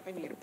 I mute.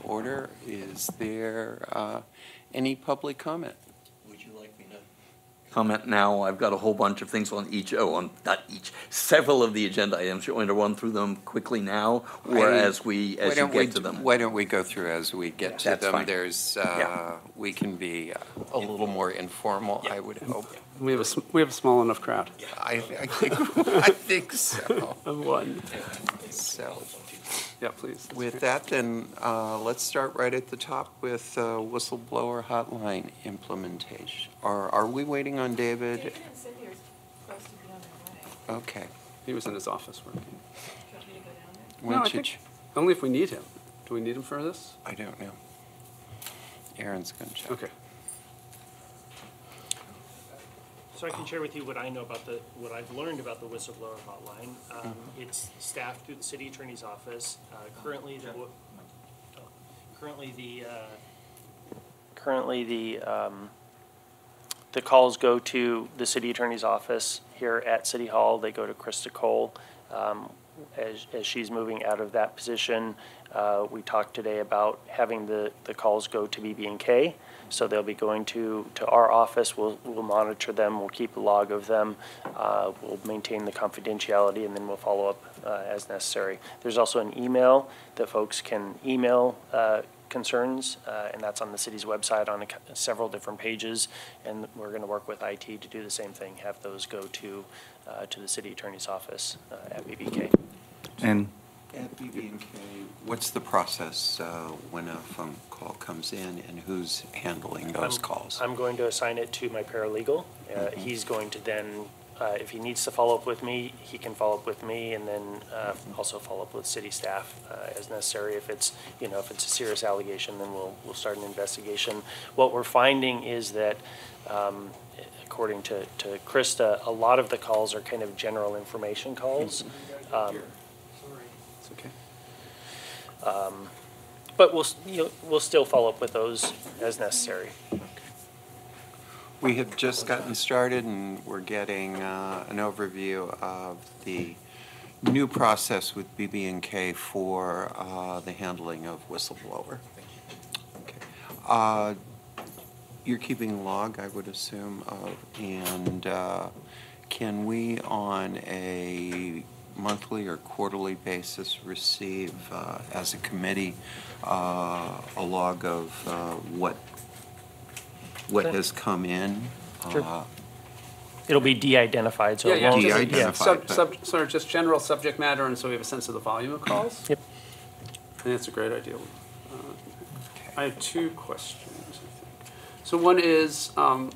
order. Is there any public comment? Would you like me to comment now? I've got a whole bunch of things on several of the agenda items. You want me to run through them quickly now, or as you get to them? Why don't we go through as we get to That's them? fine. There's, we can be a little more informal, I would hope. We have a small enough crowd. I think so. Of one. So, Yeah, please. with that, then, let's start right at the top with whistleblower hotline implementation. Are we waiting on David? David and Cindy are supposed to be on their way. Okay. He was in his office working. Do you want me to go down there? When No, I should think only if we need him. Do we need him for this? I don't know. Aaron's going to check. Okay. So I can share with you what I know about what I've learned about the whistleblower hotline. It's staffed through the city attorney's office. Currently the calls go to the city attorney's office here at City Hall. They go to Krista Cole. As she's moving out of that position, we talked today about having the calls go to BB&K. So they'll be going to our office. We'll monitor them. We'll keep a log of them. We'll maintain the confidentiality, and then we'll follow up as necessary. There's also an email that folks can email concerns, and that's on the city's website on several different pages. And we're going to work with IT to do the same thing. Have those go to the city attorney's office at BB&K. And At BB&K, what's the process when a phone call comes in, and who's handling those calls? I'm going to assign it to my paralegal. He's going to then, if he needs to follow up with me, he can follow up with me, and then also follow up with city staff as necessary. If it's a serious allegation, then we'll start an investigation. What we're finding is that, according to Krista, a lot of the calls are kind of general information calls. It's okay. But we'll still follow up with those as necessary. We have just gotten started, and we're getting an overview of the new process with BB&K for the handling of whistleblower. Okay. You're keeping log, I would assume, and can we, on a monthly or quarterly basis, receive, as a committee, a log of what has come in? Sure. It'll be de-identified, so it won't. De-identified. Sort of just general subject matter, and so we have a sense of the volume of calls. Yep. I think that's a great idea. I have two questions, I think. So one is, how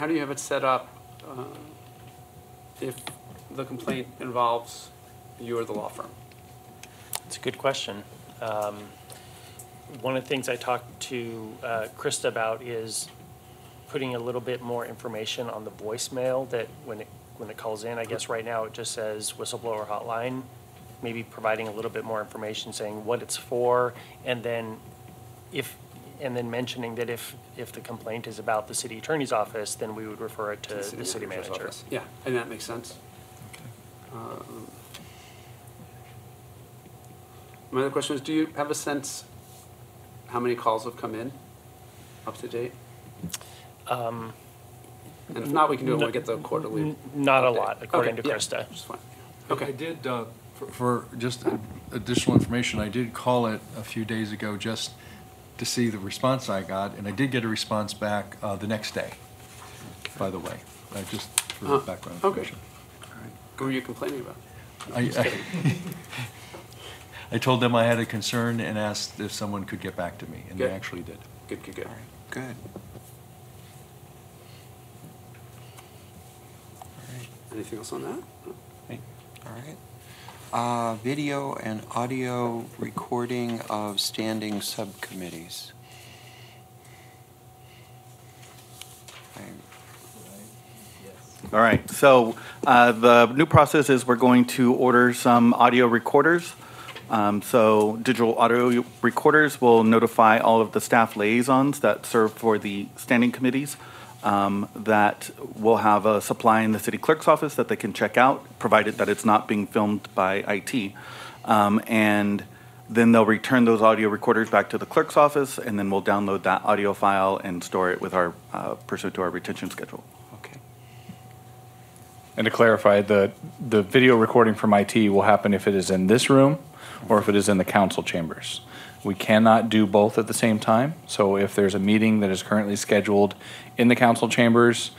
do you have it set up if the complaint involves you or the law firm? It's a good question. One of the things I talked to Krista about is putting a little bit more information on the voicemail that when it calls in. I guess right now it just says whistleblower hotline, maybe providing a little bit more information saying what it's for, and then mentioning that if the complaint is about the city attorney's office, then we would refer it to the city manager. Office. Yeah, and that makes sense. My other question is, do you have a sense how many calls have come in up to date? And if not, we can do it when we get the quarterly. Not update. a lot, according to Yeah, Krista. just fine. okay. I did, for just additional information, I did call it a few days ago just to see the response I got, and I did get a response back the next day, by the way, just for background information. All right. Who were you complaining about? I told them I had a concern and asked if someone could get back to me, and Good. they actually did. Good. All right, good. Anything else on that? All right. Video and audio recording of standing subcommittees. All right, so the new process is we're going to order some audio recorders. So digital audio recorders will notify all of the staff liaisons that serve for the standing committees that will have a supply in the city clerk's office that they can check out, provided that it's not being filmed by IT. And Then they'll return those audio recorders back to the clerk's office, and then we'll download that audio file and store it with our, pursuant to our retention schedule. Okay. And to clarify, the video recording from IT will happen if it is in this room or if it is in the council chambers. We cannot do both at the same time. So if there's a meeting that is currently scheduled in the council chambers,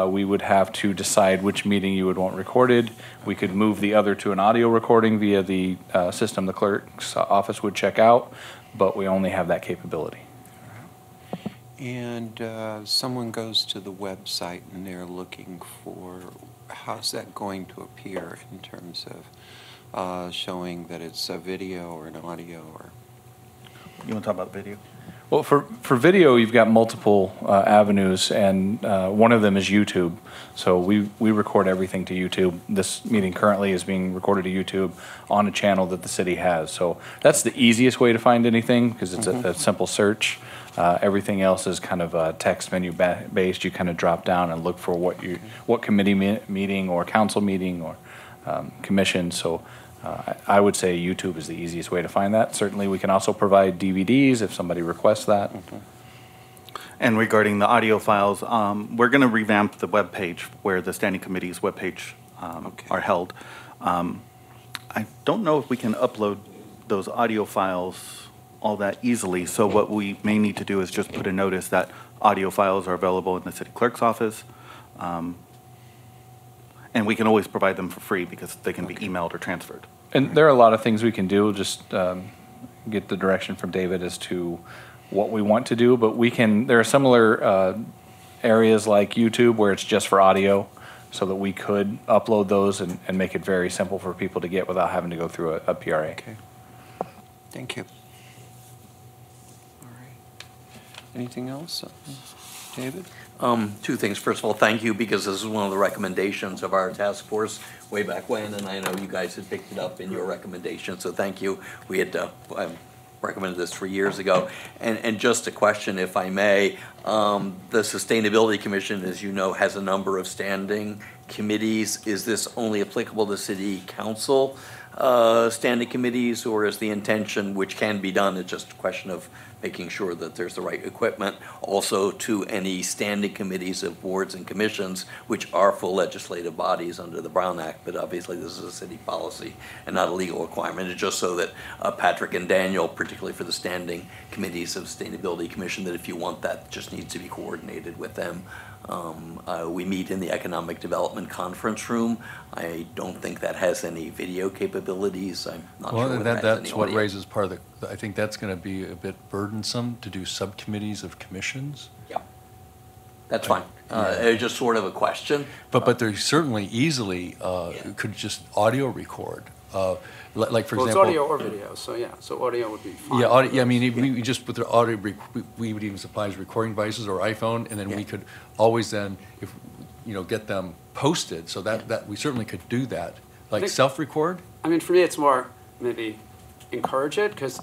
we would have to decide which meeting you would want recorded. We could move the other to an audio recording via the system the clerk's office would check out, but we only have that capability. And someone goes to the website and they're looking for, how's that going to appear in terms of showing that it's a video or an audio or? You want to talk about video? Well, for video, you've got multiple avenues, and one of them is YouTube. So we record everything to YouTube. This meeting currently is being recorded to YouTube on a channel that the city has. So that's the easiest way to find anything, because it's a simple search. Everything else is kind of text menu based. You kind of drop down and look for what committee meeting or council meeting or commission. So I would say YouTube is the easiest way to find that. Certainly, we can also provide DVDs if somebody requests that. And regarding the audio files, we're going to revamp the webpage where the standing committee's webpage are held. I don't know if we can upload those audio files all that easily, so what we may need to do is just put a notice that audio files are available in the city clerk's office. And we can always provide them for free because they can be emailed or transferred. And there are a lot of things we can do, just get the direction from David as to what we want to do. But there are similar areas like YouTube where it's just for audio, so that we could upload those and make it very simple for people to get without having to go through a PRA. Okay. Thank you. All right. Anything else, David? Two things. First of all, thank you, because this is one of the recommendations of our task force way back when, and I know you guys had picked it up in your recommendation, so thank you. We had recommended this 3 years ago. And just a question, if I may, the Sustainability Commission, as you know, has a number of standing committees. Is this only applicable to city council standing committees, or is the intention, which can be done, it's just a question of making sure that there's the right equipment, also to any standing committees of boards and commissions, which are full legislative bodies under the Brown Act, but obviously this is a city policy and not a legal requirement. It's just so that Patrick and Daniel, particularly for the standing committees of Sustainability Commission, that if you want that, it just needs to be coordinated with them. We meet in the Economic Development Conference Room. I don't think that has any video capabilities. I'm not sure whether that has any that's what audio. raises part of the, I think that's going to be a bit burdensome to do subcommittees of commissions. Yeah, that's fine. It's just sort of a question. But they certainly easily could just audio record. Like, for Well, it's example. audio or video, so yeah, so audio would be fine. Yeah, audio, yeah, I mean, we just put the audio, we would even supply recording devices or iPhone, and then we could always then, if, get them posted, so that we certainly could do that. Like think- self-record? I mean, for me, it's more maybe encourage it, because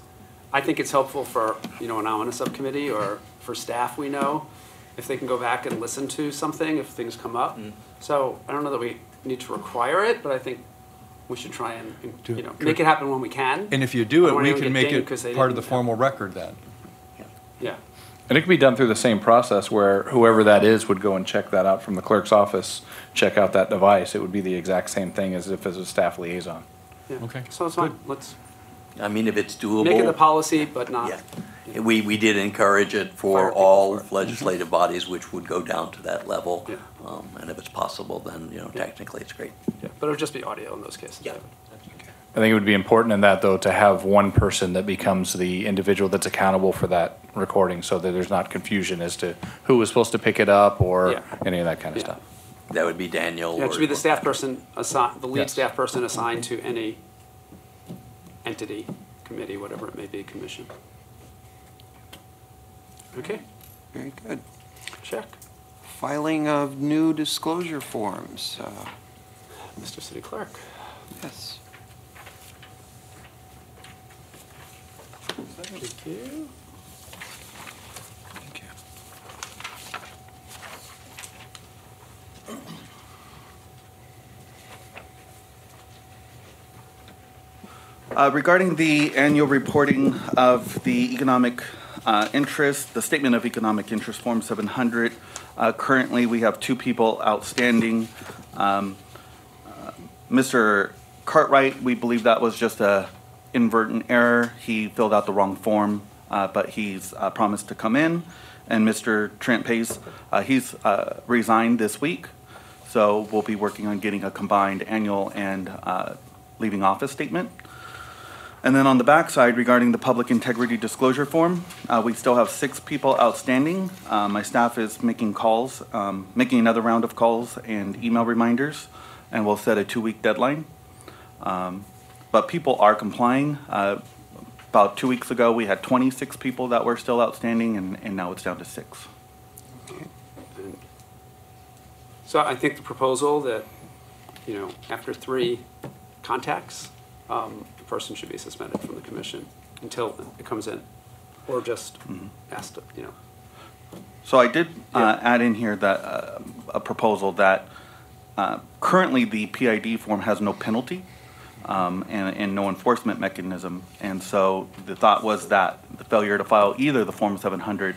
I think it's helpful for, when I'm on a subcommittee or for staff we know, if they can go back and listen to something if things come up. So I don't know that we need to require it, but I think we should try and, make it happen when we can. And if you I do don't it, want we anyone to can get make dinged it 'cause they part of the didn't- formal record then. Yeah. And it can be done through the same process where whoever that is would go and check that out from the clerk's office, check out that device. It would be the exact same thing as if it's a staff liaison. Yeah. Okay, So it's fine. Let's I mean, if it's doable. make it the policy, but not. Yeah, we did encourage it for Fire people all for it. legislative bodies, which would go down to that level. Yeah. And if it's possible, then, technically it's great. Yeah, but it'll just be audio in those cases. Yeah. I think it would be important in that, though, to have one person that becomes the individual that's accountable for that recording, so that there's not confusion as to who was supposed to pick it up or Yeah. any of that kind of Yeah. stuff. That would be Daniel. Yeah, it should be the or- staff person the lead Yes. staff person assigned to any entity, committee, whatever it may be, commission. Okay, Very good. check. Filing of new disclosure forms. Mr. City Clerk. Yes. Thank you. Thank you. Regarding the annual reporting of the economic interest, the Statement of Economic Interest Form 700, currently we have 2 people outstanding. Mr. Cartwright, we believe that was just a inadvertent error. He filled out the wrong form, but he's promised to come in. And Mr. Trent Pace, he's resigned this week. So we'll be working on getting a combined annual and leaving office statement. And then on the backside, regarding the public integrity disclosure form, we still have 6 people outstanding. My staff is making calls, making another round of calls and email reminders, and we'll set a 2-week deadline. But people are complying. About 2 weeks ago, we had 26 people that were still outstanding, and now it's down to 6. So I think the proposal that, after 3 contacts, the person should be suspended from the commission until it comes in, or just asked to, So I did add in here that a proposal that currently the PID form has no penalty and no enforcement mechanism. And so the thought was that the failure to file either the Form 700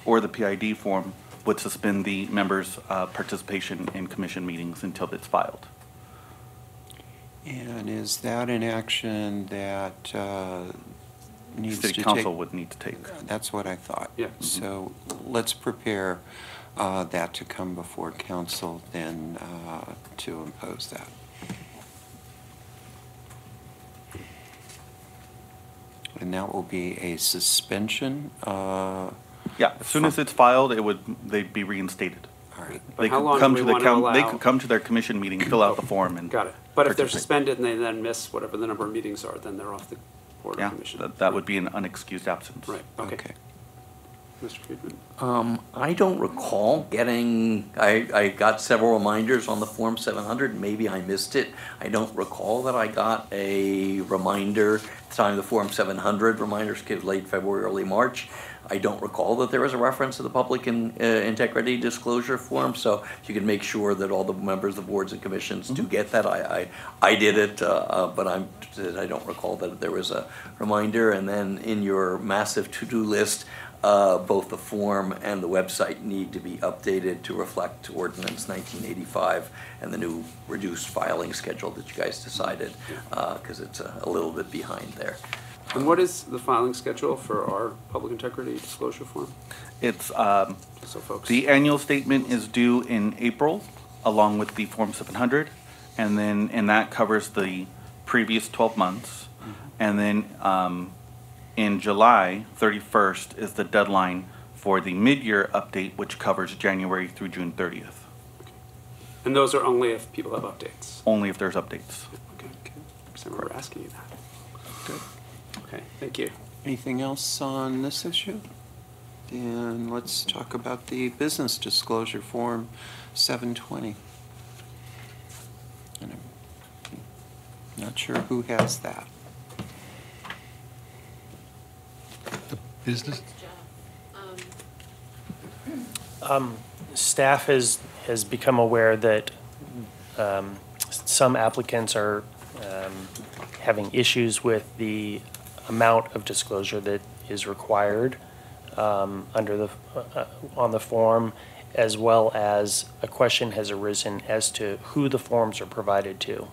or the PID form would suspend the members' participation in commission meetings until it's filed. And is that an action that needs to take? City Council would need to take. That's what I thought. Yeah. So let's prepare that to come before council, then to impose that. And that will be a suspension. Yeah, as soon as it's filed, they'd be reinstated. All right. They how could long come do to we the wanna they allow? could come to their commission meeting, fill out the form, and got it. But if they're participate. suspended and they then miss whatever the number of meetings are, then they're off the board or Yeah, commission. that would be an unexcused absence. Right, okay. Okay. Mr. Friedman? I don't recall getting, I got several reminders on the Form 700, maybe I missed it. I don't recall that I got a reminder at the time the Form 700 reminders came late February, early March. I don't recall that there was a reference to the public integrity disclosure form, so if you can make sure that all the members of the boards and commissions do get that. I did it, but I don't recall that there was a reminder. And then in your massive to-do list, both the form and the website need to be updated to reflect Ordinance 1985 and the new reduced filing schedule that you guys decided, because it's a little bit behind there. And what is the filing schedule for our public integrity disclosure form? It's, So folks. the annual statement is due in April, along with the Form 700, and that covers the previous 12 months. And then in July 31st is the deadline for the mid-year update, which covers January through June 30th, And those are only if people have updates? only if there's updates. Okay. So we're asking you that. Good. Okay, thank you. Anything else on this issue? Then let's talk about the business disclosure form 720. And I'm not sure who has that. Business? Staff has become aware that some applicants are having issues with the amount of disclosure that is required under the on the form, as well as a question has arisen as to who the forms are provided to.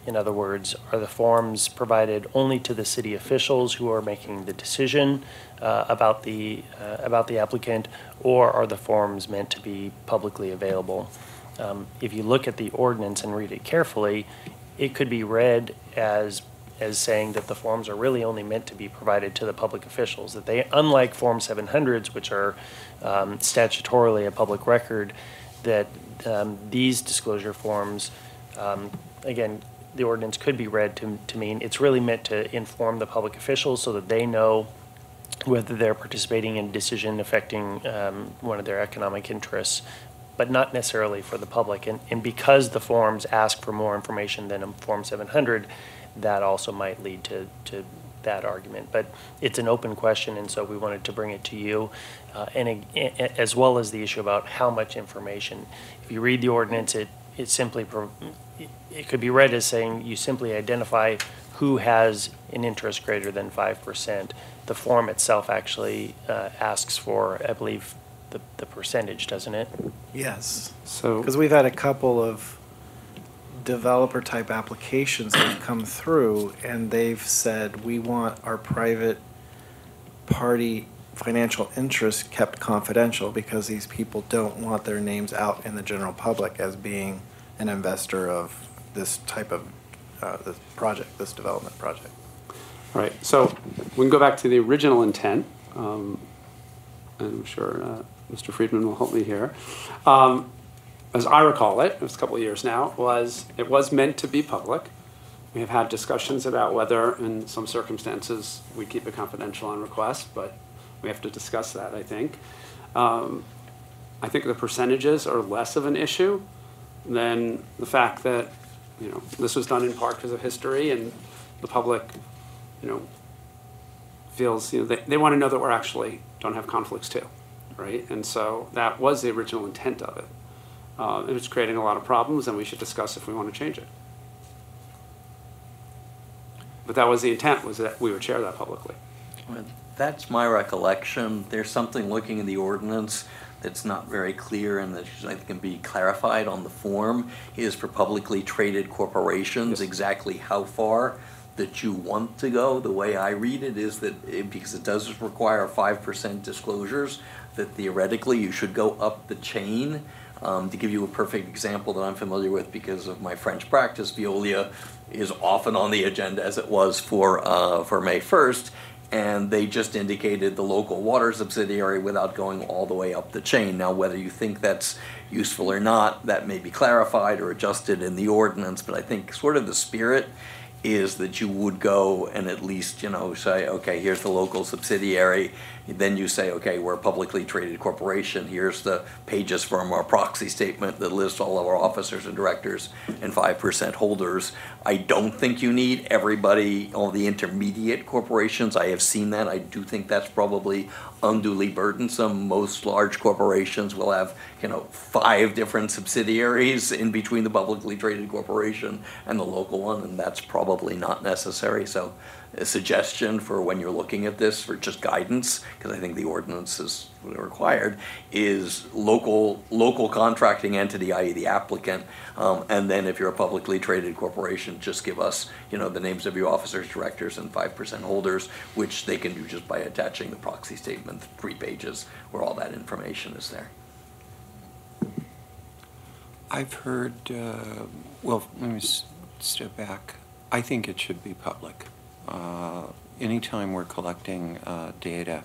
In other words, are the forms provided only to the city officials who are making the decision about the applicant, or are the forms meant to be publicly available? If you look at the ordinance and read it carefully, it could be read as saying that the forms are really only meant to be provided to the public officials, that they, unlike Form 700s, which are statutorily a public record, that these disclosure forms, again, the ordinance could be read to mean it's really meant to inform the public officials so that they know whether they're participating in a decision affecting one of their economic interests, but not necessarily for the public. And because the forms ask for more information than a Form 700, that also might lead to that argument. But it's an open question, and so we wanted to bring it to you, as well as the issue about how much information. If you read the ordinance, it simply it could be read as saying you simply identify who has an interest greater than 5%. The form itself actually asks for, I believe, the percentage, doesn't it? Yes, So, because we've had a couple of developer-type applications that have come through, and they've said, we want our private party financial interests kept confidential because these people don't want their names out in the general public as being an investor of this type of this project, this development project. right, so we can go back to the original intent, and I'm sure Mr. Friedman will help me here. As I recall it was a couple of years now, it was meant to be public. We have had discussions about whether, in some circumstances, we keep it confidential on request, but we have to discuss that, I think. I think the percentages are less of an issue than the fact that, you know, this was done in part because of history, and the public, you know, feels, you know, they want to know that we're actually don't have conflicts too, right? And so that was the original intent of it. It was creating a lot of problems, and we should discuss if we want to change it. But that was the intent, was that we would share that publicly. Well, that's my recollection. There's something looking in the ordinance that's not very clear and that I think can be clarified on the form, is for publicly traded corporations, Yes. exactly how far that you want to go. The way I read it is that, because it does require 5% disclosures, that theoretically you should go up the chain. To give you a perfect example that I'm familiar with because of my French practice, Veolia is often on the agenda, as it was for May 1st, and they just indicated the local water subsidiary without going all the way up the chain. Now, whether you think that's useful or not, that may be clarified or adjusted in the ordinance, but I think sort of the spirit is that you would go and at least, you know, say, okay, here's the local subsidiary. Then you say, okay, we're a publicly traded corporation. Here's the pages from our proxy statement that lists all of our officers and directors and 5% holders. I don't think you need everybody, all the intermediate corporations. I have seen that. I do think that's probably unduly burdensome. Most large corporations will have, you know, 5 different subsidiaries in between the publicly traded corporation and the local one, and that's probably not necessary. So a suggestion for when you're looking at this for just guidance, because I think the ordinance is required, is local contracting entity, i.e. the applicant, and then if you're a publicly traded corporation, just give us, you know, the names of your officers, directors, and 5% holders, which they can do just by attaching the proxy statement, 3 pages, where all that information is there. I've heard, well, let me step back. I think it should be public. Anytime we're collecting data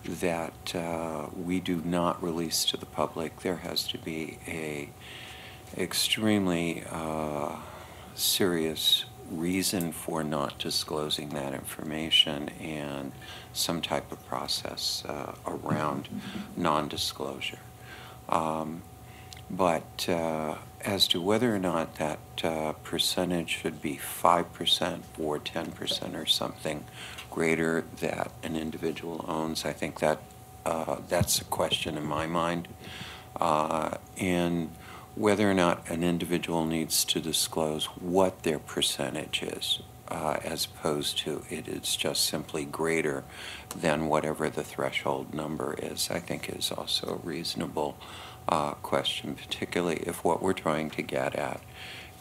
that we do not release to the public, there has to be a extremely serious reason for not disclosing that information and some type of process around non-disclosure. But as to whether or not that percentage should be 5% or 10% or something greater that an individual owns, I think that that's a question in my mind. And whether or not an individual needs to disclose what their percentage is, as opposed to it is just simply greater than whatever the threshold number is, I think is also a reasonable question, particularly if what we're trying to get at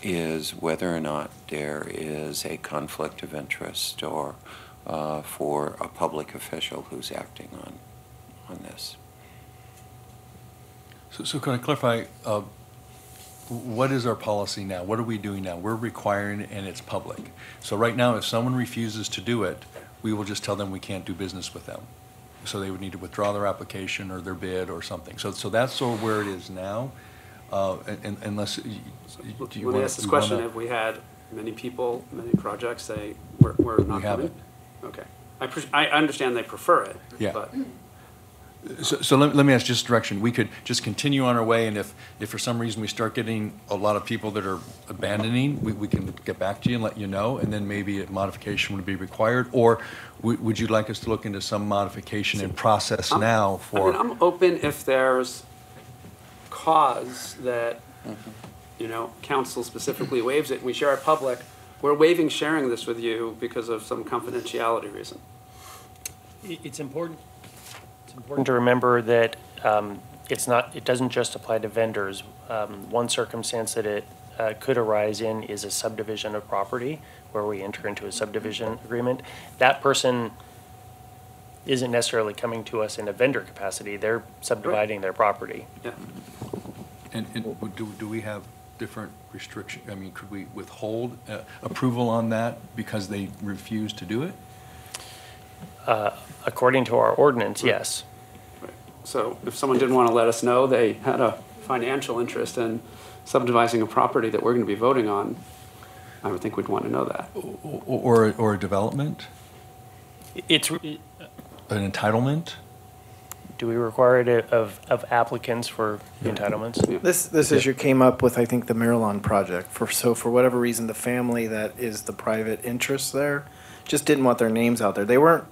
is whether or not there is a conflict of interest or for a public official who's acting on this. So can I clarify, what is our policy now? What are we doing now? We're requiring, and it's public. So right now, if someone refuses to do it, we will just tell them we can't do business with them. So they would need to withdraw their application or their bid or something. So that's sort of where it is now, unless you Let me want ask this question, have we had many people, many projects say, we're not We coming? haven't. Okay. I understand they prefer it, Yeah. but, So let me ask just direction. We could just continue on our way, and if for some reason we start getting a lot of people that are abandoning, we can get back to you and let you know, and then maybe a modification would be required? Or would you like us to look into some modification and process now for? I mean, I'm open if there's cause that, you know, council specifically waives it, and we share it public, we're waiving sharing this with you because of some confidentiality reason. It's important to remember that it doesn't just apply to vendors. One circumstance that it could arise in is a subdivision of property where we enter into a subdivision agreement. That person isn't necessarily coming to us in a vendor capacity. They're subdividing their property. Yeah. And do we have different restriction? I mean, could we withhold approval on that because they refuse to do it? According to our ordinance, yes. Right. So if someone didn't want to let us know they had a financial interest in subdividing a property that we're going to be voting on, I would think we'd want to know that. Or a development? It's, An entitlement? do we require it of applicants for entitlements? Yeah. This issue came up with, I think, the Marilon project. For whatever reason, the family that is the private interest there just didn't want their names out there. They were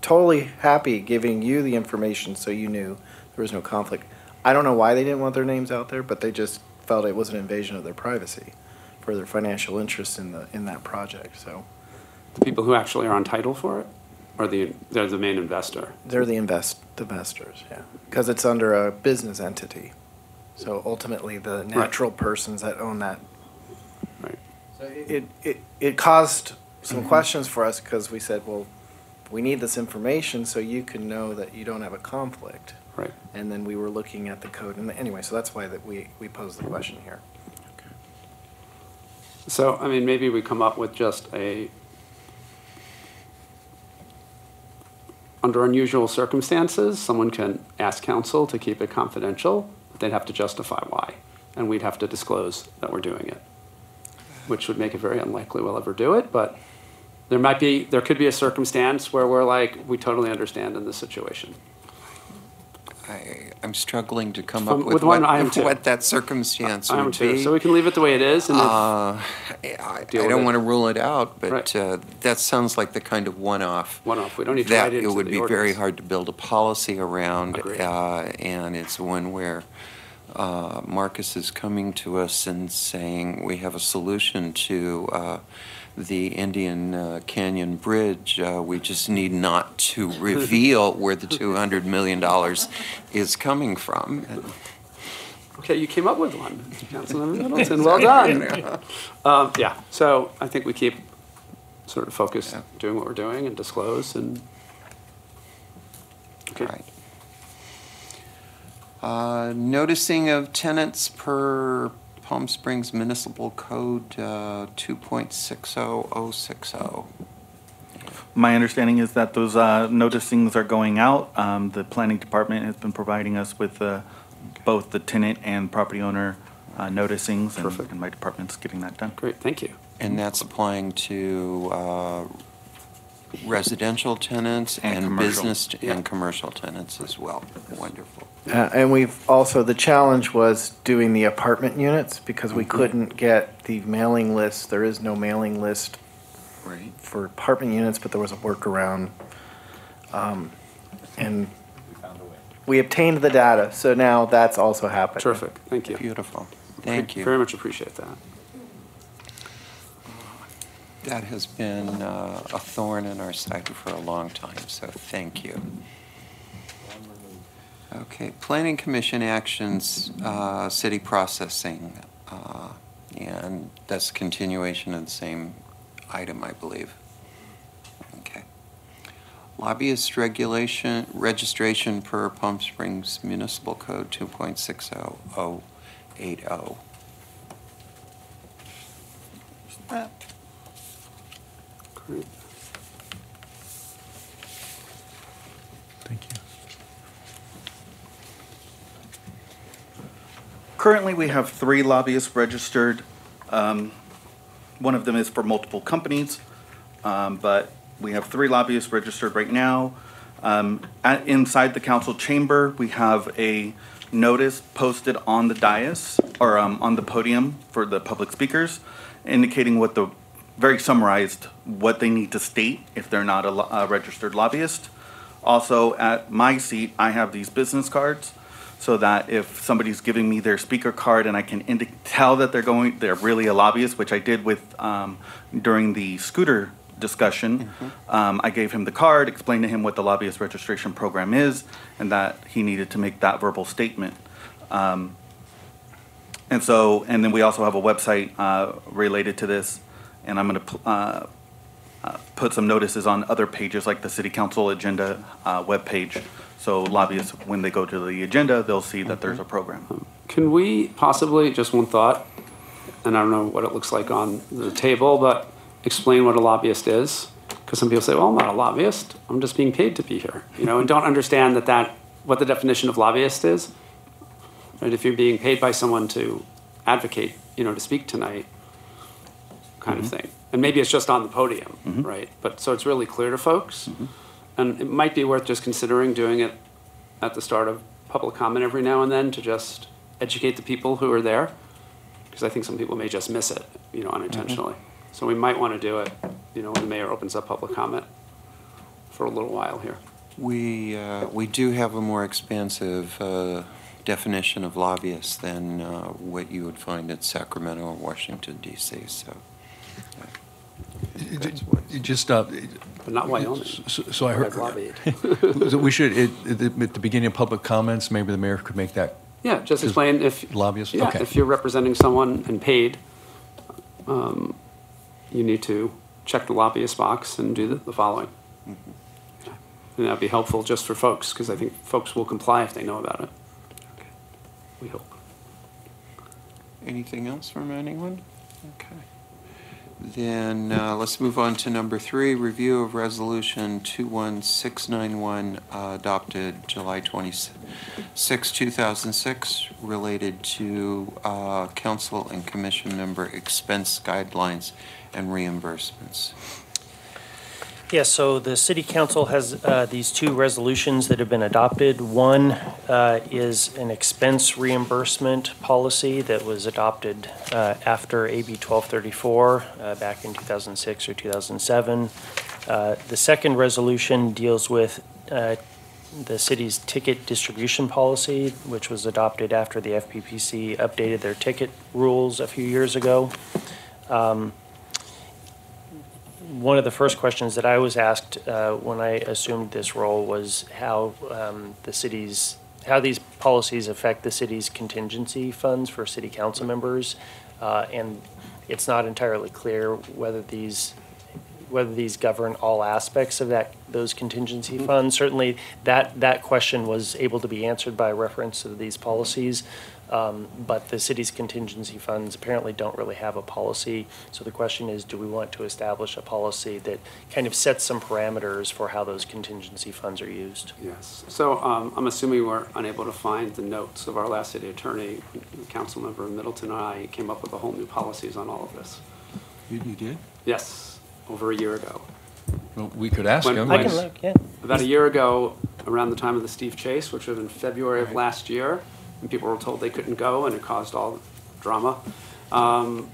totally happy giving you the information so you knew there was no conflict. I don't know why they didn't want their names out there, but they just felt it was an invasion of their privacy for their financial interest in that project. So The people who actually are on title for it, or they're the main investor? they're the investors, yeah, because it's under a business entity. So ultimately, the natural persons that own that. Right. So it caused some questions for us because we said, well, we need this information so you can know that you don't have a conflict. Right. And then we were looking at the code, and anyway, so that's why that we posed the question here. So, I mean, maybe we come up with just under unusual circumstances, someone can ask counsel to keep it confidential, but they'd have to justify why. And we'd have to disclose that we're doing it, which would make it very unlikely we'll ever do it, but there could be a circumstance where we're like, we totally understand in this situation. I'm struggling to come up With with one, I am too. what that circumstance I am would too. be. So we can leave it the way it is, and I deal with don't it. want to rule it out, but Right. that sounds like the kind of one-off. one-off, we don't need to That write it it into would the be very ordinance. hard to build a policy around, Agreed. and it's one where Marcus is coming to us and saying, we have a solution to the Indian Canyon Bridge. We just need not to reveal where the $200 million is coming from. Okay, you came up with one, Councilmember Middleton, well done. Yeah, so I think we keep sort of focused, Yeah. doing what we're doing and disclose and. Okay. Right. Noticing of tenants per Palm Springs Municipal Code 2.60060. My understanding is that those noticings are going out. The planning department has been providing us with both the tenant and property owner noticings, Perfect. and my department's getting that done. Great, thank you. And that's applying to residential tenants And and commercial. business and commercial tenants as well. Wonderful. And we've also, the challenge was doing the apartment units because we couldn't get the mailing list. There is no mailing list Right. for apartment units, but there was a workaround. And we obtained the data, so now that's also happening. Terrific, thank you. Beautiful. Thank you. Very much appreciate that. That has been a thorn in our side for a long time, so thank you. Okay, Planning Commission actions, city processing, and that's continuation of the same item, I believe. Okay. Lobbyist registration per Palm Springs Municipal Code 2.60080. Great. Thank you. Currently, we have 3 lobbyists registered. One of them is for multiple companies, but we have 3 lobbyists registered right now. Inside the council chamber, we have a notice posted on the dais, or on the podium for the public speakers, indicating very summarized what they need to state if they're not a registered lobbyist. Also, at my seat, I have these business cards. so that if somebody's giving me their speaker card and I can tell that they're really a lobbyist, which I did with during the scooter discussion. I gave him the card, explained to him what the lobbyist registration program is, and that he needed to make that verbal statement. And then we also have a website related to this, and I'm going to put some notices on other pages like the City Council agenda webpage. So lobbyists, when they go to the agenda, they'll see that there's a program. Can we possibly, just one thought, and I don't know what it looks like on the table, but explain what a lobbyist is? Because some people say, well, I'm not a lobbyist, I'm just being paid to be here, and don't understand what the definition of lobbyist is. Right? If you're being paid by someone to advocate, to speak tonight, kind of thing. And maybe it's just on the podium, right? But so it's really clear to folks. And it might be worth just considering doing it at the start of public comment every now and then to just educate the people who are there. Because I think some people may just miss it, unintentionally. So we might want to do it, when the mayor opens up public comment for a little while here. We do have a more expansive definition of lobbyists than what you would find in Sacramento or Washington, D.C., so. But not Wyoming. So I heard, I've lobbied. so we should, at the beginning of public comments, maybe the mayor could make that. Yeah, just explain if. Lobbyists? Yeah, Okay. if you're representing someone and paid, you need to check the lobbyist box and do the following. And that'd be helpful just for folks, because I think folks will comply if they know about it. We hope. Anything else from anyone? Okay. Then let's move on to number 3, review of resolution 21691 adopted July 26, 2006, related to council and commission member expense guidelines and reimbursements. Yes, so the city council has these 2 resolutions that have been adopted. One is an expense reimbursement policy that was adopted after AB 1234 back in 2006 or 2007. The second resolution deals with the city's ticket distribution policy, which was adopted after the FPPC updated their ticket rules a few years ago. One of the first questions that I was asked when I assumed this role was how these policies affect the city's contingency funds for city council members, and it's not entirely clear whether these govern all aspects of those contingency funds. Certainly, that question was able to be answered by reference to these policies. But the city's contingency funds apparently don't really have a policy. So the question is, do we want to establish a policy that kind of sets some parameters for how those contingency funds are used? Yes. So I'm assuming we're unable to find the notes of our last city attorney. Councilmember Middleton and I came up with a whole new policies on all of this. You did? Yes, over a year ago. Well, we could ask When- him. I can look, yeah. About a year ago, around the time of the Steve Chase, which was in February of last year, and people were told they couldn't go, and it caused all the drama. On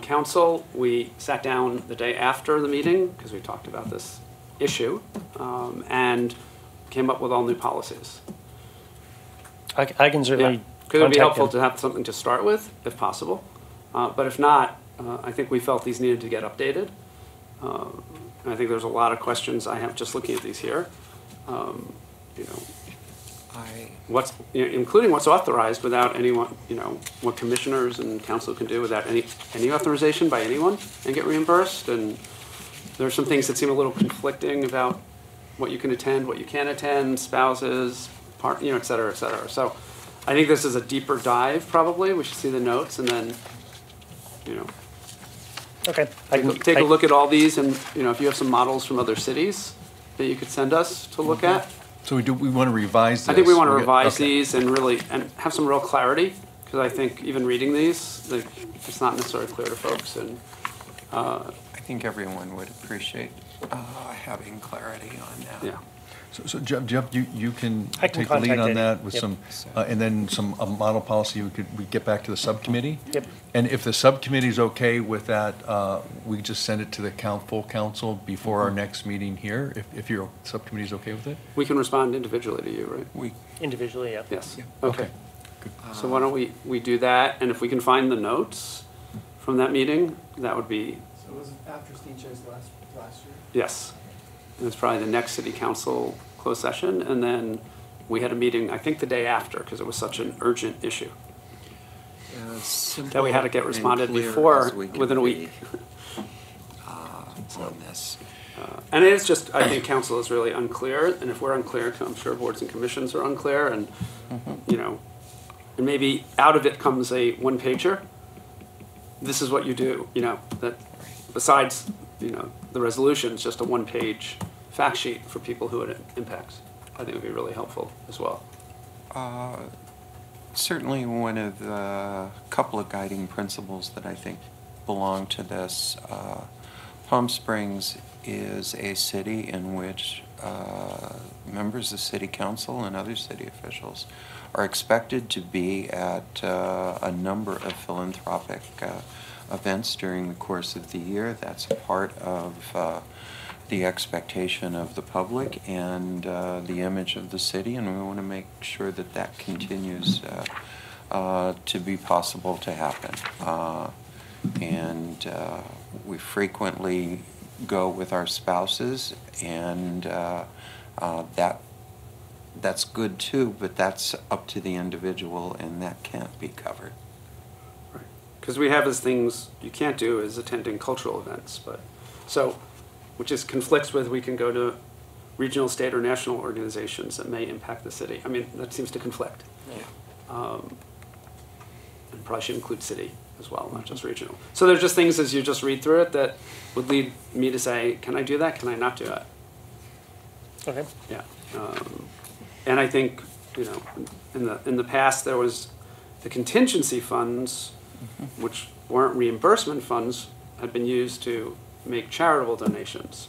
council, we sat down the day after the meeting, because we talked about this issue, and came up with all new policies. I can certainly Because it would be contact helpful him. to have something to start with, if possible. But if not, I think we felt these needed to get updated. And I think there's a lot of questions I have just looking at these here. Including what's authorized without anyone, what commissioners and council can do without any authorization by anyone and get reimbursed. And there's some things that seem a little conflicting about what you can attend, what you can't attend, spouses, et cetera, et cetera. So I think this is a deeper dive, probably. We should see the notes and then, Okay. take a look at all these, and if you have some models from other cities that you could send us to look at. So we want to revise this? I think we want to revise okay. these and have some real clarity, because I think even reading these, it's not necessarily clear to folks. And I think everyone would appreciate having clarity on that. yeah, So Jeff, you can I can take the lead contact on Eddie. that with Yep. some, and then a model policy, we get back to the subcommittee? Yep. And if the subcommittee's okay with that, we just send it to the full council before our next meeting here, if your subcommittee's okay with it? We can respond individually to you, right? We, Individually, yeah. Yes. Yeah. Okay. Good. So why don't we do that, and if we can find the notes from that meeting, that would be, So it was after Steve chose last year? yes. It was probably the next city council closed session, and then we had a meeting, I think the day after, because it was such an urgent issue. That we had to get responded before, within a week. On this. And it is just, I think council is really unclear, and if we're unclear, I'm sure boards and commissions are unclear, and, you know, and maybe out of it comes a one-pager. This is what you do, you know, that besides, you know, the resolution, it's just a one-page fact sheet for people who it impacts. I think would be really helpful as well. Certainly one of the couple of guiding principles that I think belong to this. Palm Springs is a city in which members of city council and other city officials are expected to be at a number of philanthropic events during the course of the year. That's a part of the expectation of the public and the image of the city, and we want to make sure that that continues to be possible to happen. And we frequently go with our spouses, and that's good too, but that's up to the individual, and that can't be covered. Right. Because we have as things you can't do is attending cultural events, but, so, which is conflicts with, we can go to regional, state, or national organizations that may impact the city. I mean, that seems to conflict. And probably should include city as well, not just regional. So there's just things as you just read through it that would lead me to say, can I do that? Can I not do that? Okay. Yeah. And I think, you know, in the past, there was the contingency funds, which weren't reimbursement funds, had been used to make charitable donations.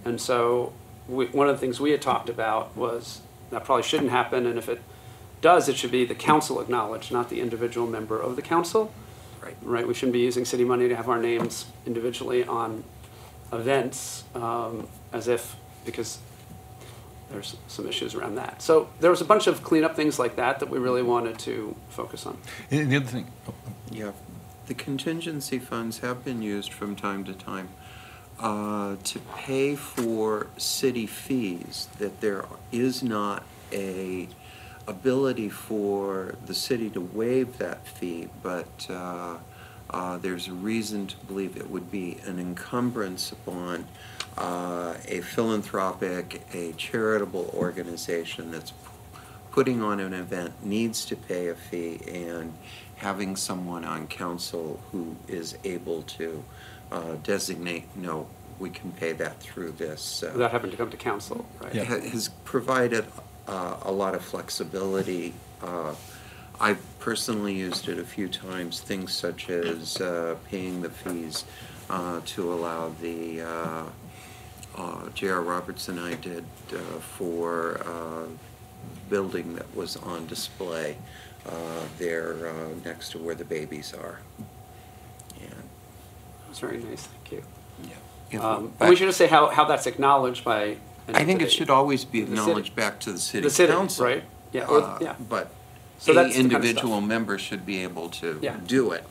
And so one of the things we had talked about was that probably shouldn't happen, and if it does, it should be the council acknowledged, not the individual member of the council. Right. Right, we shouldn't be using city money to have our names individually on events as if, because there's some issues around that. So there was a bunch of cleanup things like that we really wanted to focus on. And the other thing, Yeah, the contingency funds have been used from time to time to pay for city fees, that there is not a ability for the city to waive that fee, but there's a reason to believe it would be an encumbrance upon a philanthropic, a charitable organization that's putting on an event, needs to pay a fee, and having someone on council who is able to designate, no, we can pay that through this. Without having to come to council, right? Yeah. Has provided a lot of flexibility. I've personally used it a few times, things such as paying the fees to allow the, J.R. Roberts and I did for building that was on display there next to where the babies are. And, That's very nice, thank you. yeah. We should just say how that's acknowledged by an I think it entity. should always be The city. acknowledged back to the city The city, council. right? Yeah, or, yeah. But So a that's the kind of individual stuff. member should be able to Yeah. do it.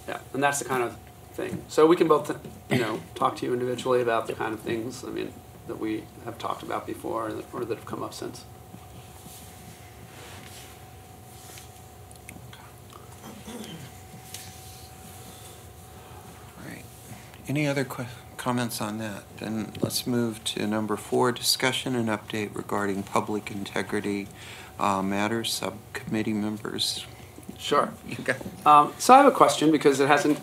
Yeah, and that's the kind of thing. So we can both, you know, talk to you individually about the kind of things, I mean, that we have talked about before or that have come up since. Right. Any other comments on that? Then let's move to number 4, discussion and update regarding public integrity matters, subcommittee members. Sure. You got So I have a question because it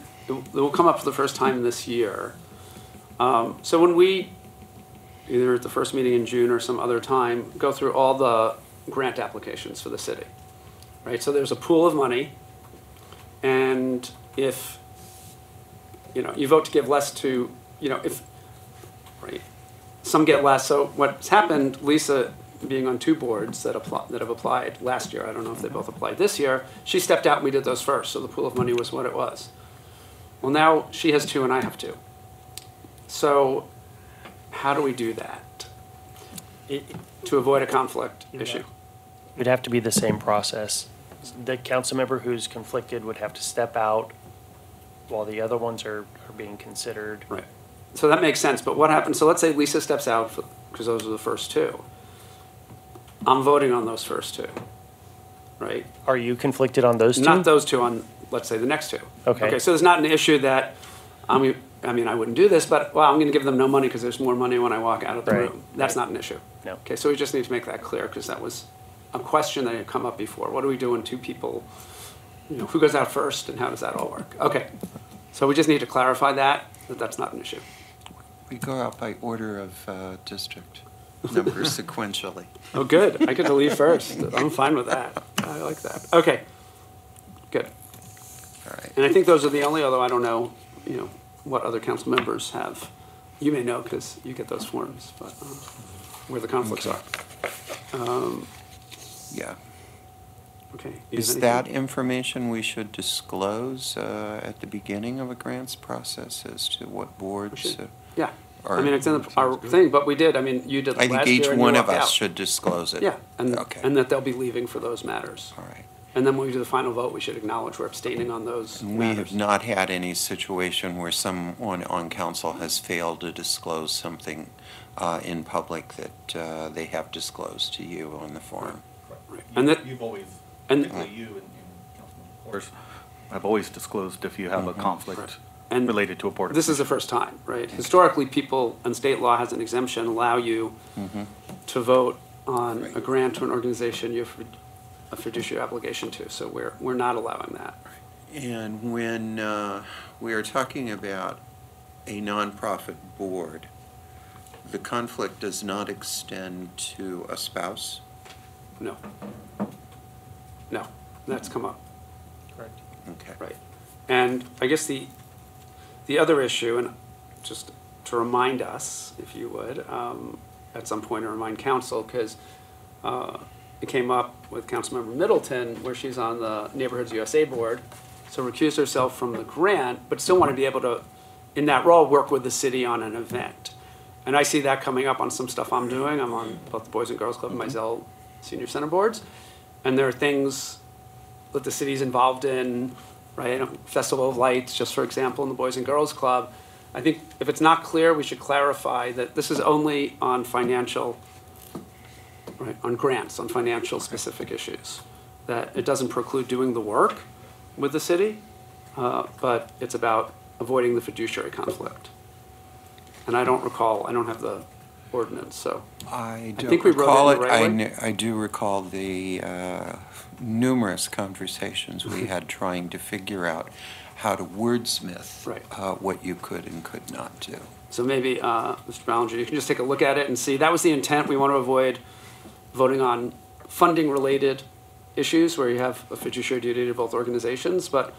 will come up for the first time this year. So when we, either at the first meeting in June or some other time, go through all the grant applications for the city, right? So there's a pool of money, and if, you know, you vote to give less to, you know, if, right? some get less. So what's happened, Lisa being on 2 boards that have applied last year, I don't know if they both applied this year, she stepped out and we did those first, so the pool of money was what it was. Well, now she has 2 and I have 2. So how do we do that to avoid a conflict issue? It'd have to be the same process. The council member who's conflicted would have to step out while the other ones are being considered. Right. So that makes sense, but what happens, so let's say Lisa steps out, because those are the first 2. I'm voting on those first 2, right? Are you conflicted on those two? Not those 2, on, let's say, the next 2. Okay. Okay, so there's not an issue that, I mean, I wouldn't do this, but, well, I'm gonna give them no money because there's more money when I walk out of the Right, room. That's right. not an issue. No. Okay, so we just need to make that clear, because that was a question that had come up before. What do we do when 2 people, who goes out first, and how does that all work? Okay, so we just need to clarify that that's not an issue. We go out by order of district numbers sequentially. Oh, good. I get to leave first. I'm fine with that. I like that. Okay, good. All right. And I think those are the only, although I don't know, what other council members have. You may know because you get those forms, but where the conflicts are. Yeah. Okay. Is that information we should disclose at the beginning of a grants process as to what boards? Yeah. are- I mean, it's in our thing, but we did. I mean, you did I last think year each and you one of walked us out. should disclose it. Yeah, Okay. and that they'll be leaving for those matters. All right. And then when we do the final vote, we should acknowledge we're abstaining on those And we have matters. not had any situation where someone on council has failed to disclose something in public that they have disclosed to you on the form. Right. And that, You've always, and- particularly you and Councilman Porter, have always disclosed if you have a conflict And related to a board. this is the first time, right? Historically, people, and state law has an exemption, allow you to vote on a grant to an organization you have a fiduciary obligation to, so we're not allowing that. And when we are talking about a nonprofit board, the conflict does not extend to a spouse? No. No, that's come up, Correct. Okay. right. And I guess the other issue, and just to remind us, if you would, at some point, or remind council, because it came up with Councilmember Middleton, where she's on the Neighborhoods USA board, so recused herself from the grant, but still wanted to be able to, in that role, work with the city on an event. And I see that coming up on some stuff I'm doing. I'm on both the Boys and Girls Club and my Zell Senior Center boards. And there are things that the city's involved in, right? Festival of Lights, just for example, in the Boys and Girls Club. I think if it's not clear, we should clarify that this is only on financial, right, on grants, on financial specific issues. That it doesn't preclude doing the work with the city, but it's about avoiding the fiduciary conflict. And I don't have the ordinance, so. I think don't we wrote it recall in it. the right way. I do recall the numerous conversations we had trying to figure out how to wordsmith Right. what you could and could not do. So maybe, Mr. Ballinger, you can just take a look at it and see, that was the intent. We want to avoid voting on funding-related issues where you have a fiduciary duty to both organizations, but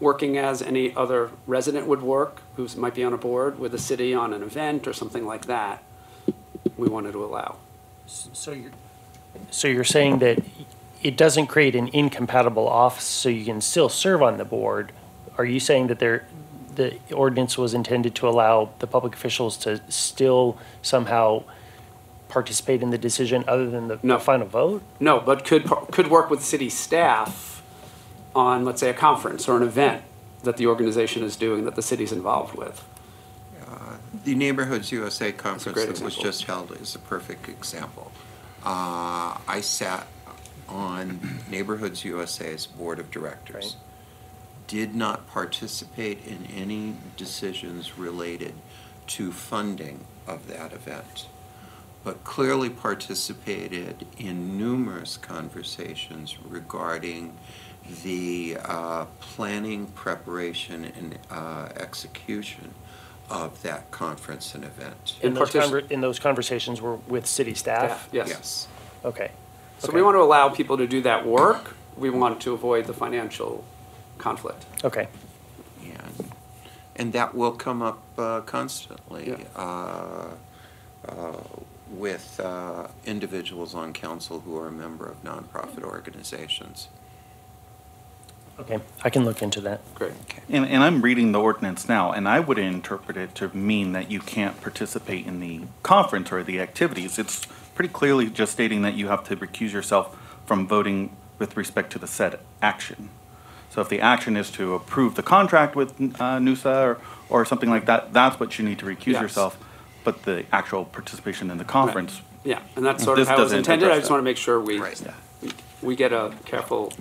working as any other resident would work, who might be on a board with the city on an event or something like that, we wanted to allow. So you're saying that it doesn't create an incompatible office, so you can still serve on the board? Are you saying that the ordinance was intended to allow the public officials to still somehow participate in the decision other than the No. final vote? No, but could work with city staff on, let's say, a conference or an event that the organization is doing that the city's involved with. The Neighborhoods USA conference great that was example. just held is a perfect example. I sat on Neighborhoods USA's board of directors. Right. Did not participate in any decisions related to funding of that event, but clearly participated in numerous conversations regarding the planning, preparation, and execution of that conference and event. And those partici- in those conversations were with city staff? Yes. Okay. So Okay. we want to allow people to do that work. We want to avoid the financial conflict. Okay. And that will come up constantly. with individuals on council who are a member of nonprofit organizations. Okay, I can look into that. Great. Okay. And I'm reading the ordinance now, and I would interpret it to mean that you can't participate in the conference or the activities. It's pretty clearly just stating that you have to recuse yourself from voting with respect to the said action. So if the action is to approve the contract with NUSA or something like that, that's what you need to recuse Yes. yourself. But the actual participation in the conference, Yeah, and that's sort of This how it was doesn't intended. I address just that. want to make sure we, Right. we get a careful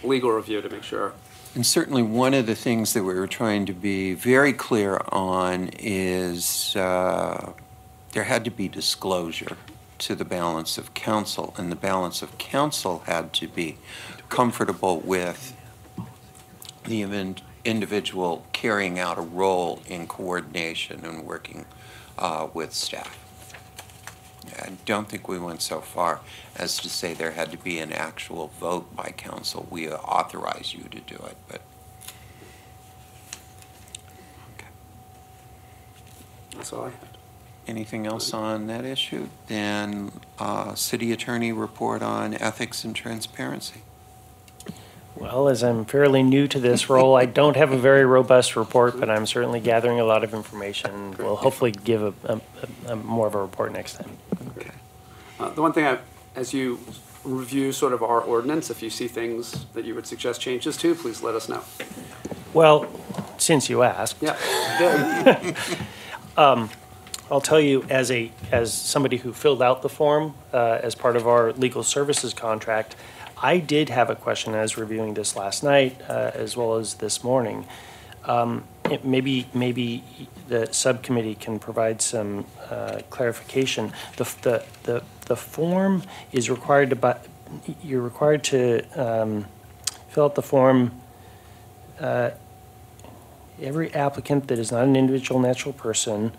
legal review to make sure. And certainly, one of the things that we were trying to be very clear on is there had to be disclosure to the balance of council, and the balance of council had to be comfortable with the individual carrying out a role in coordination and working with staff. I don't think we went so far as to say there had to be an actual vote by council. We authorize you to do it, but. Okay. That's all I had. Anything else on that issue? Then city attorney report on ethics and transparency. Well, as I'm fairly new to this role, I don't have a very robust report, but I'm certainly gathering a lot of information. We'll hopefully give a more of a report next time. Okay. The one thing as you review sort of our ordinance, if you see things that you would suggest changes to, please let us know. Well, since you asked. Yeah, good. I'll tell you, as somebody who filled out the form as part of our legal services contract, I did have a question. I was reviewing this last night as well as this morning. Maybe the subcommittee can provide some clarification. The form is required to you're required to fill out the form. Every applicant that is not an individual natural person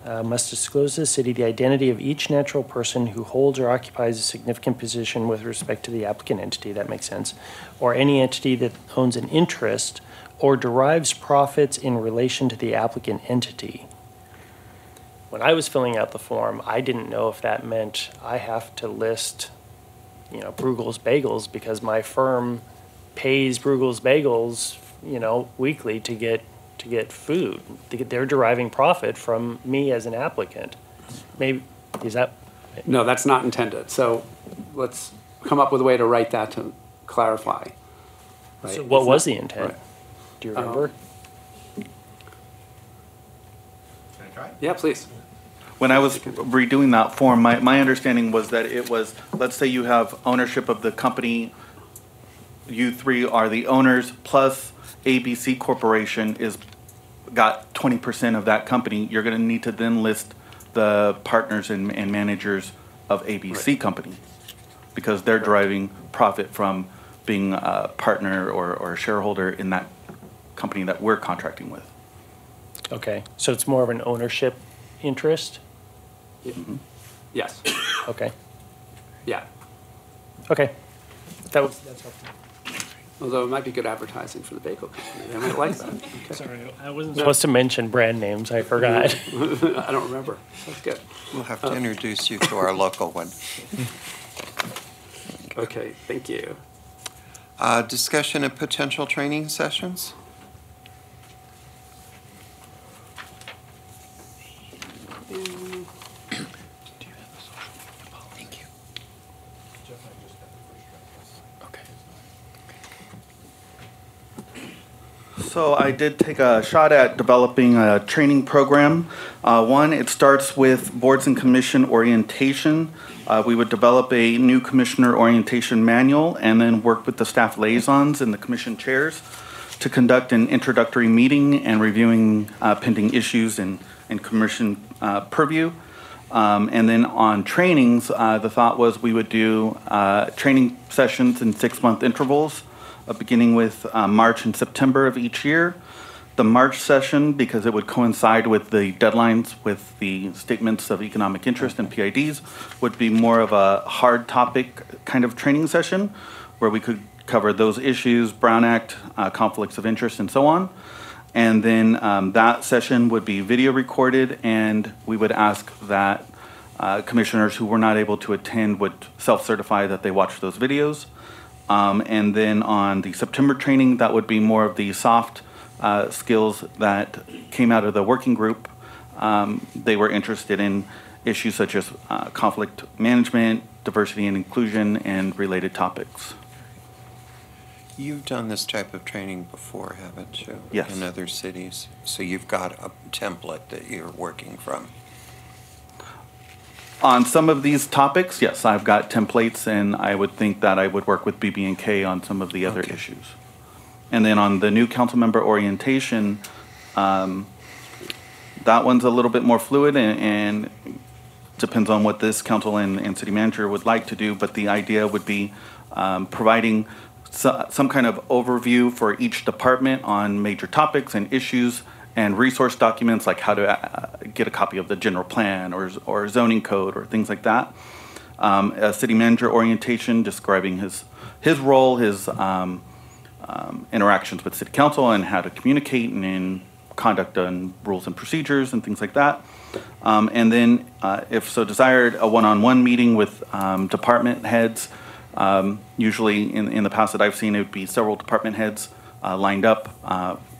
must disclose to the city the identity of each natural person who holds or occupies a significant position with respect to the applicant entity, that makes sense, or any entity that owns an interest or derives profits in relation to the applicant entity. When I was filling out the form, I didn't know if that meant I have to list, Bruegel's Bagels because my firm pays Bruegel's Bagels, weekly to get food. They're deriving profit from me as an applicant. Maybe, is that? No, that's not intended. So let's come up with a way to write that to clarify. Right? So what It's was not- the intent? right. Do you remember? Yeah, please. when I was redoing that form, my understanding was that it was, let's say you have ownership of the company, you three are the owners, plus ABC Corporation got 20% of that company. You're gonna need to then list the partners and managers of ABC Company, because they're driving profit from being a partner or a shareholder in that company that we're contracting with. Okay, so it's more of an ownership interest? Yes. Okay, Yeah. okay. That's helpful. Although it might be good advertising for the bagel company. They might like that. Okay. Sorry, I wasn't supposed to mention brand names, I forgot. I don't remember. That's good. We'll have to introduce you to our local one. Okay, thank you. Discussion of potential training sessions? Thank you. Okay. So I did take a shot at developing a training program. One, it starts with boards and commission orientation. We would develop a new commissioner orientation manual and then work with the staff liaisons and the commission chairs to conduct an introductory meeting and reviewing pending issues and commission purview. And then on trainings, the thought was we would do training sessions in 6-month intervals, beginning with March and September of each year. The March session, because it would coincide with the deadlines with the statements of economic interest and PIDs, would be more of a hard topic kind of training session where we could cover those issues, Brown Act, conflicts of interest, and so on. And then that session would be video recorded, and we would ask that commissioners who were not able to attend would self-certify that they watched those videos. And then on the September training, that would be more of the soft skills that came out of the working group. They were interested in issues such as conflict management, diversity and inclusion, and related topics. You've done this type of training before, haven't you? Yes. In other cities? So you've got a template that you're working from? On some of these topics, yes, I've got templates, and I would think that I would work with BB&K on some of the other Okay. issues. And then on the new council member orientation, that one's a little bit more fluid and depends on what this council and city manager would like to do, but the idea would be providing some kind of overview for each department on major topics and issues and resource documents, like how to get a copy of the general plan or zoning code or things like that. A city manager orientation describing his role, his interactions with city council and how to communicate and conduct and rules and procedures and things like that. And then, if so desired, a one-on-one meeting with department heads. Usually in the past that I've seen, it would be several department heads lined up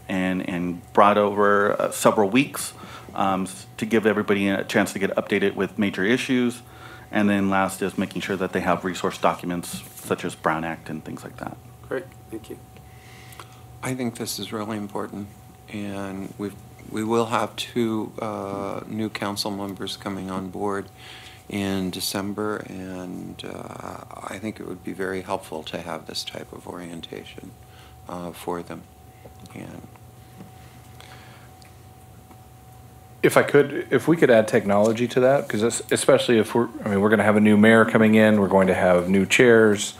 and brought over several weeks to give everybody a chance to get updated with major issues. And then last is making sure that they have resource documents such as Brown Act and things like that. Great, thank you. I think this is really important, and we will have two new council members coming on board in December, and I think it would be very helpful to have this type of orientation for them. And If we could add technology to that, because especially if we're going to have a new mayor coming in, we're going to have new chairs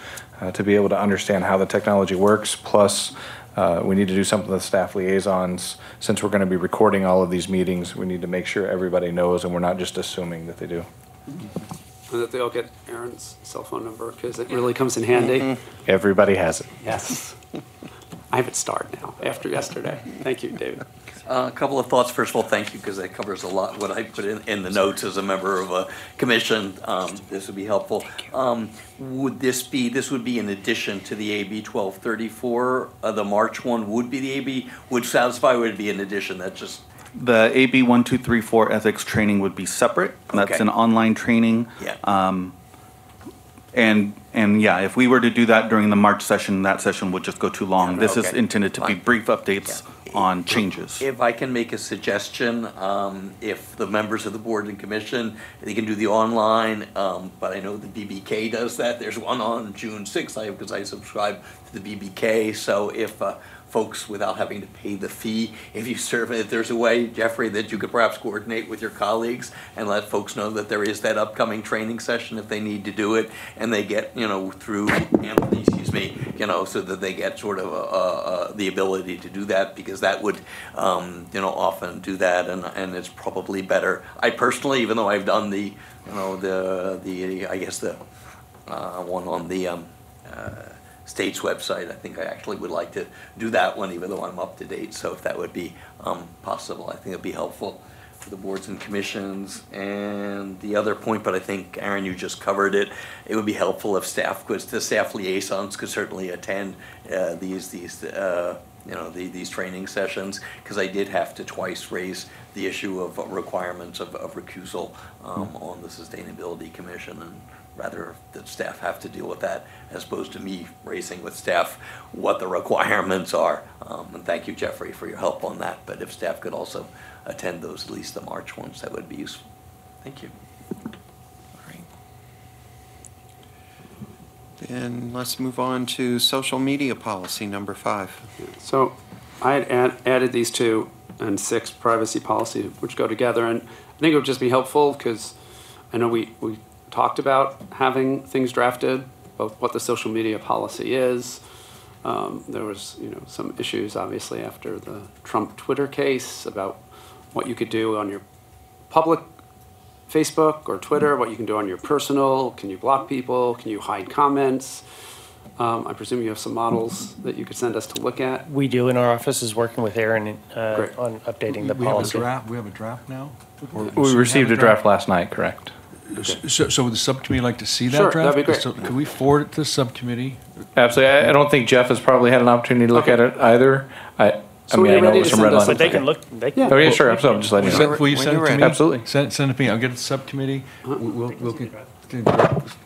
to be able to understand how the technology works. Plus, we need to do something with staff liaisons. Since we're going to be recording all of these meetings, we need to make sure everybody knows and we're not just assuming that they do. And that they all get Aaron's cell phone number, because it really comes in handy. Everybody has it. Yes. I have it starred now, after yesterday. Thank you, David. A couple of thoughts. First of all, thank you, because that covers a lot what I put in the notes as a member of a commission. This would be helpful. This would be in addition to the AB 1234? The March one would be the AB, would satisfy, would it be in addition? That's just, The AB 1234 ethics training would be separate. That's Okay. an online training. yeah. And yeah, if we were to do that during the March session, that session would just go too long. Yeah, This is okay. intended to be Fine. brief updates on changes. If I can make a suggestion, if the members of the board and commission, they can do the online, but I know the BBK does that. There's one on June 6th, because I subscribe to the BBK. So if folks, without having to pay the fee, if there's a way, Jeffrey, that you could perhaps coordinate with your colleagues and let folks know that there is that upcoming training session if they need to do it, and they get, through Anthony, so that they get sort of the ability to do that, because that would, often do that, and it's probably better. I personally, even though I've done the one on the state's website, I think I actually would like to do that one, even though I'm up to date. So if that would be possible, I think it'd be helpful for the boards and commissions. And the other point, but I think, Aaron, you just covered it, it would be helpful if the staff liaisons could certainly attend these training sessions, because I did have to twice raise the issue of requirements of recusal on the Sustainability Commission, and rather that staff have to deal with that as opposed to me raising with staff what the requirements are. And thank you, Jeffrey, for your help on that. But if staff could also attend those, at least the March ones, that would be useful. Thank you. All right. Then let's move on to social media policy number 5. So I had added these 2 and 6 privacy policy, which go together. And I think it would just be helpful, because I know we talked about having things drafted, both what the social media policy is. There was, some issues, obviously, after the Trump Twitter case about what you could do on your public Facebook or Twitter, what you can do on your personal. Can you block people? Can you hide comments? I presume you have some models that you could send us to look at. We do, in our office is working with Aaron Great. on updating the We have a policy. draft, we have a draft now? Or We received a draft last night, correct? So would the subcommittee like to see that Sure, draft? that'd be great. So could we forward it to the subcommittee? Absolutely. I don't think Jeff has probably had an opportunity to look Okay. at it either. I So mean, when I you're know ready there's to some red send us lines. But they Okay. can look, they Yeah. Oh, yeah, sure, absolutely. I'm just letting you know. Will you send it to me? Absolutely. Send it to me, I'll get it to subcommittee. We'll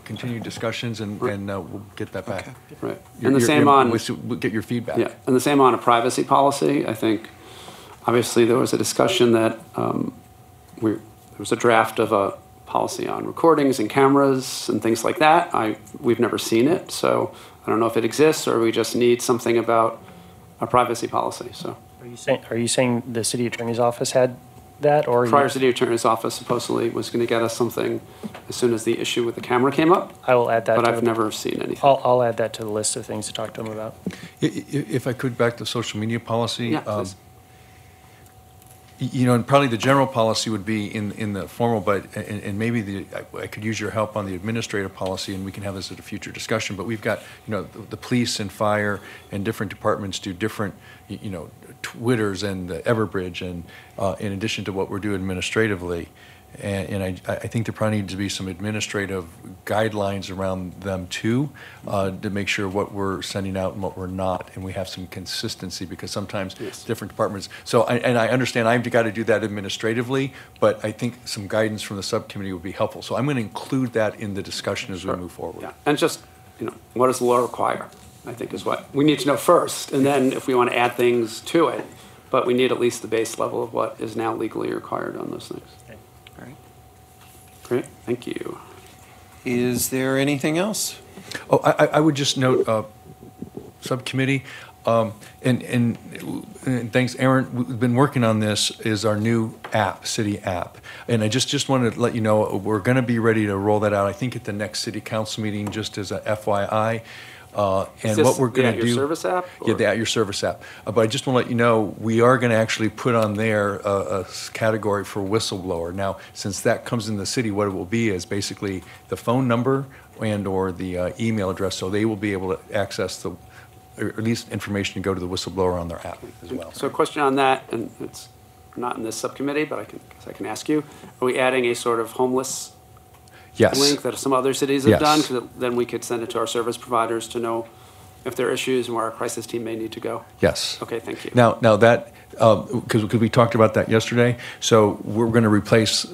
continue discussions and we'll get that back. Right. And the same We'll get your feedback. Yeah, and the same on a privacy policy. I think, obviously, there was a discussion that there was a draft of a policy on recordings and cameras and things like that. We've never seen it, so I don't know if it exists or we just need something about a privacy policy. So Are you saying the city attorney's office had that, or? prior city attorney's office supposedly was going to get us something as soon as the issue with the camera came up, I will add that. but to I've the- never seen anything. I'll add that to the list of things to talk to them about. If I could, back to social media policy. Yeah, please. You know, and probably the general policy would be in the formal, but, and maybe I could use your help on the administrative policy, and we can have this at a future discussion, but we've got, you know, the police and fire and different departments do different, you know, Twitters and the Everbridge, and in addition to what we're doing administratively. And I think there probably needs to be some administrative guidelines around them too, to make sure what we're sending out and what we're not, and we have some consistency, because sometimes Yes. different departments. So, I understand I've got to do that administratively, but I think some guidance from the subcommittee would be helpful. So I'm going to include that in the discussion as we move forward. Yeah, and just, you know, what does the law require, I think is what we need to know first, and then if we want to add things to it, but we need at least the base level of what is now legally required on those things. All right. Great, thank you. Is there anything else? Oh, I would just note, subcommittee, and thanks, Aaron, we've been working on this, is our new app, city app. And I just wanted to let you know, we're going to be ready to roll that out, I think at the next city council meeting, just as a FYI. Is And this what we're the going At to Your do. Service app, Yeah, or- the At Your Service app. But I just want to let you know, we are going to actually put on there a category for whistleblower. Now, since that comes in the city, what it will be is basically the phone number and/or the email address, so they will be able to access or at least information to go to the whistleblower on their app as well. So a question on that, and it's not in this subcommittee, but I can ask you, are we adding a sort of homeless Yes. link that some other cities have Yes. done? 'Cause then we could send it to our service providers to know if there are issues and where our crisis team may need to go. Yes. Okay, thank you. Now that, because we talked about that yesterday, so we're going to replace